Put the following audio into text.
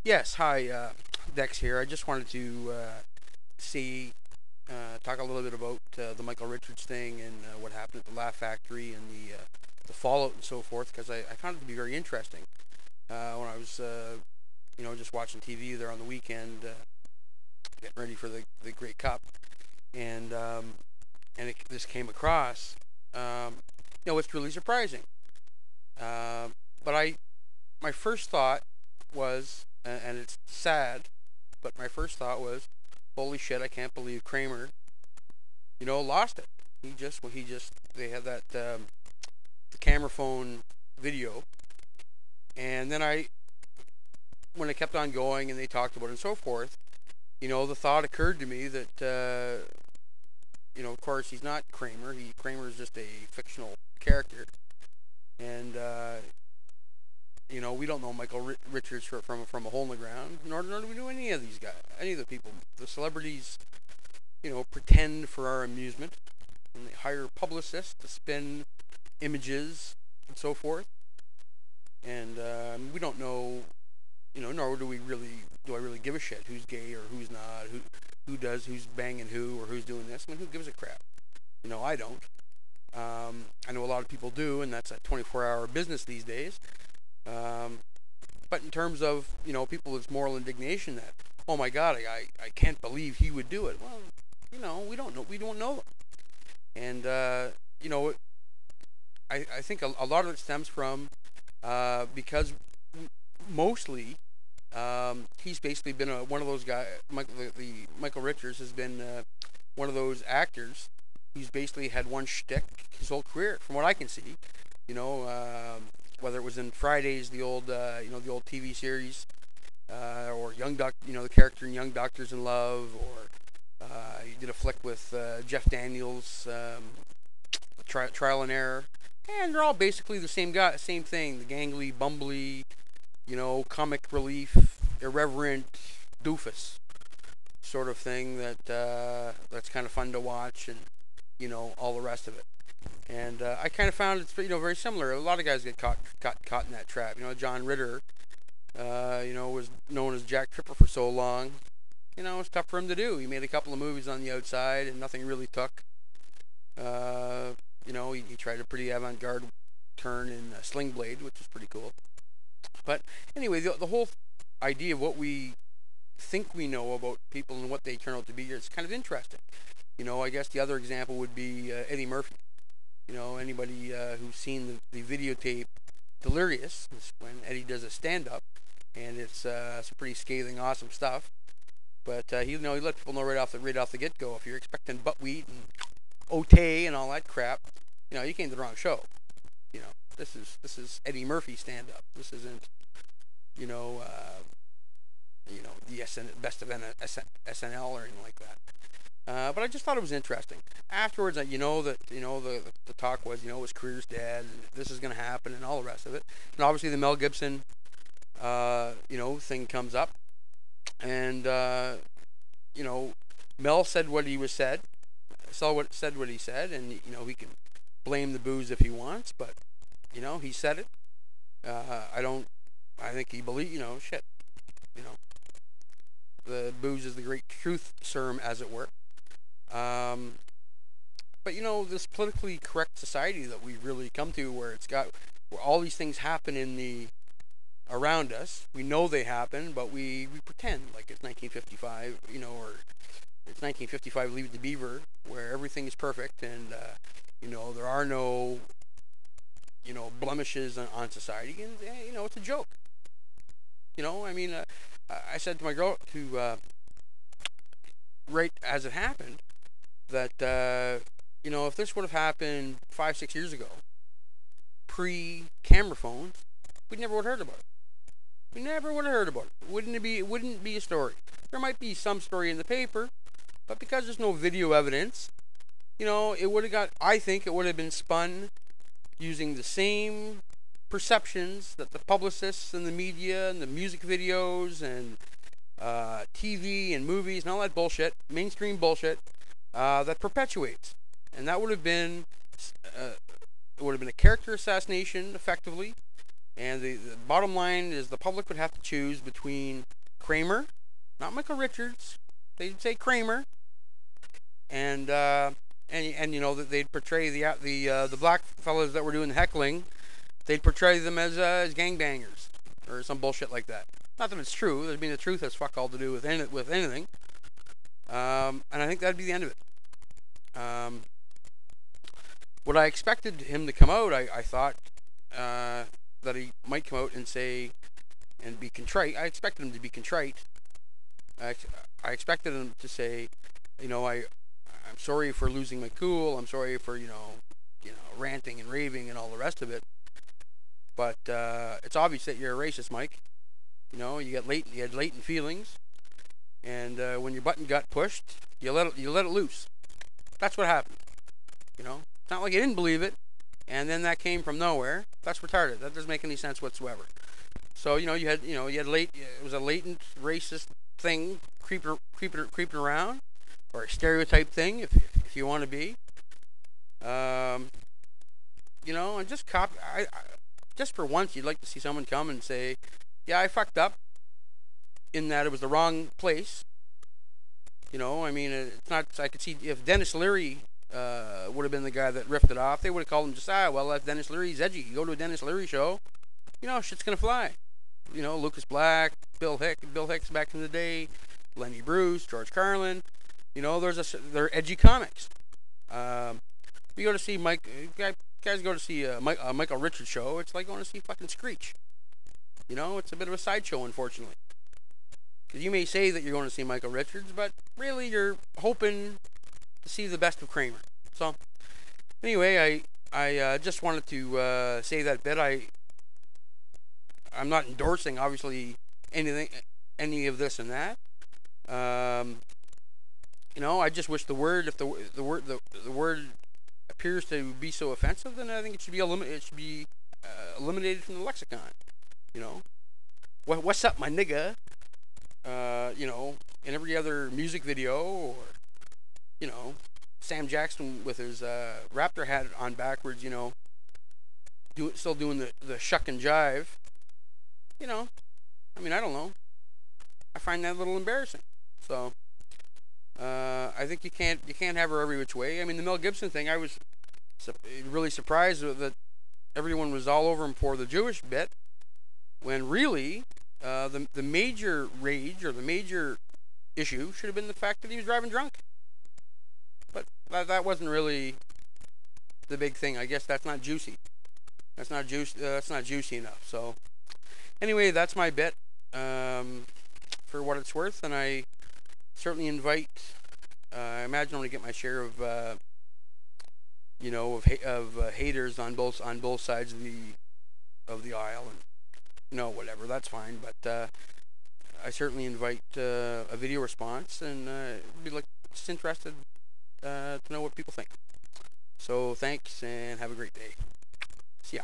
Yes, hi, Dex here. I just wanted to see, talk a little bit about the Michael Richards thing and what happened at the Laugh Factory and the fallout and so forth, because I found it to be very interesting. When I was, just watching TV there on the weekend, getting ready for the Great Cup, and this came across. Um, it's really surprising. Uh, but my first thought was, and it's sad, but my first thought was, holy shit, I can't believe Kramer, lost it. They had that, the camera phone video. And then when it kept on going and they talked about it and so forth, the thought occurred to me that, of course, he's not Kramer. Kramer is just a fictional character. And, we don't know Michael Richards from a hole in the ground, nor do we know any of these guys, any of the people. The celebrities, pretend for our amusement, and they hire publicists to spin images and so forth. And we don't know, nor do I really give a shit who's gay or who's not, who's banging who, or who's doing this. I mean, who gives a crap? I don't. I know a lot of people do, and that's a 24-hour business these days. But in terms of, people with moral indignation that, oh my God, I can't believe he would do it. Well, we don't know. We don't know. And, I think a lot of it stems from, because mostly, he's basically been one of those guys. Michael Richards has been one of those actors who's basically had one shtick his whole career, from what I can see. Whether it was in Fridays, the old TV series, or the character in Young Doctors in Love, or he did a flick with Jeff Daniels, Trial and Error, and they're all basically the same guy, same thing. The gangly, bumbly, comic relief, irreverent doofus sort of thing that's kind of fun to watch, and all the rest of it. And I kind of found it's very similar. A lot of guys get caught in that trap. John Ritter, was known as Jack Tripper for so long. It's tough for him to do. He made a couple of movies on the outside, and nothing really took. He tried a pretty avant-garde turn in Sling Blade, which is pretty cool. But anyway, the whole idea of what we think we know about people and what they turn out to be is kind of interesting. I guess the other example would be Eddie Murphy. Anybody who's seen the videotape Delirious, when Eddie does a stand-up, and it's some pretty scathing, awesome stuff. But he let people know right off the get-go, if you're expecting buckwheat and Otay and all that crap, you came to the wrong show. This is Eddie Murphy stand-up. This isn't, the best of SNL or anything like that. But I just thought it was interesting. Afterwards, that the talk was, his career's dead, and this is going to happen, and all the rest of it. And obviously the Mel Gibson, thing comes up, and Mel said what he said, what he said, and he can blame the booze if he wants, but he said it. I think he believed, shit. The booze is the great truth serum, as it were. But this politically correct society that we've really come to, where all these things happen around us. We know they happen, but we pretend like it's 1955, or it's 1955 Leave It to Beaver, where everything is perfect, and there are no blemishes on society, and it's a joke. I said to my girl, right as it happened, that if this would have happened 5-6 years ago, pre-camera phones, we never would have heard about it. We never would have heard about it. It wouldn't be a story. There might be some story in the paper, but because there's no video evidence, I think it would have been spun using the same perceptions that the publicists and the media and the music videos and TV and movies and all that bullshit, mainstream bullshit, that perpetuates. And that would have been a character assassination, effectively. And the bottom line is the public would have to choose between Kramer, not Michael Richards. They'd say Kramer, and you know that they'd portray the black fellas that were doing the heckling. They'd portray them as gangbangers or some bullshit like that. Not that it's true. I mean, the truth has fuck all to do with anything. And I think that'd be the end of it. What I expected him to come out, I thought that he might come out and say and be contrite. I expected him to be contrite. I expected him to say, you know, I'm sorry for losing my cool. I'm sorry for you know ranting and raving and all the rest of it. But it's obvious that you're a racist, Mike. You know, you had latent feelings, and when your button got pushed, you let it loose. That's what happened. You know, it's not like you didn't believe it, and then that came from nowhere. That's retarded. That doesn't make any sense whatsoever. So you had it was a latent racist thing creeping around, or a stereotype thing, if you want to be. You know, and just for once, you'd like to see someone come and say, yeah, I fucked up in that it was the wrong place. You know, I mean, it's not, I could see if Dennis Leary would have been the guy that riffed it off, they would have called him just, well, that's Dennis Leary, he's edgy. You go to a Dennis Leary show, you know, shit's going to fly. You know, Lucas Black, Bill Hicks back in the day, Lenny Bruce, George Carlin. You know, they're edgy comics. You go to see guys go to see a Michael Richards show, it's like going to see fucking Screech. You know, it's a bit of a sideshow, unfortunately. Because you may say that you're going to see Michael Richards, but really you're hoping to see the best of Kramer. So, anyway, I just wanted to say that bit. I'm not endorsing, obviously, any of this and that. You know, I just wish the word, if the word appears to be so offensive, then I think it should be eliminated from the lexicon. You know, what's up, my nigga? You know, in every other music video, or you know, Sam Jackson with his Raptor hat on backwards. You know, still doing the shuck and jive. You know, I mean, I don't know. I find that a little embarrassing. So, I think you can't have her every which way. I mean, the Mel Gibson thing, I was really surprised that everyone was all over him for the Jewish bit, when really the major rage or the major issue should have been the fact that he was driving drunk. But that wasn't really the big thing. I guess that's not juicy. That's not juicy enough. So anyway, that's my bit for what it's worth, and I certainly invite. I imagine I'm gonna get my share of haters on both sides of the aisle, and you know, whatever, that's fine. But I certainly invite a video response, and be just interested to know what people think. So thanks, and have a great day. See ya.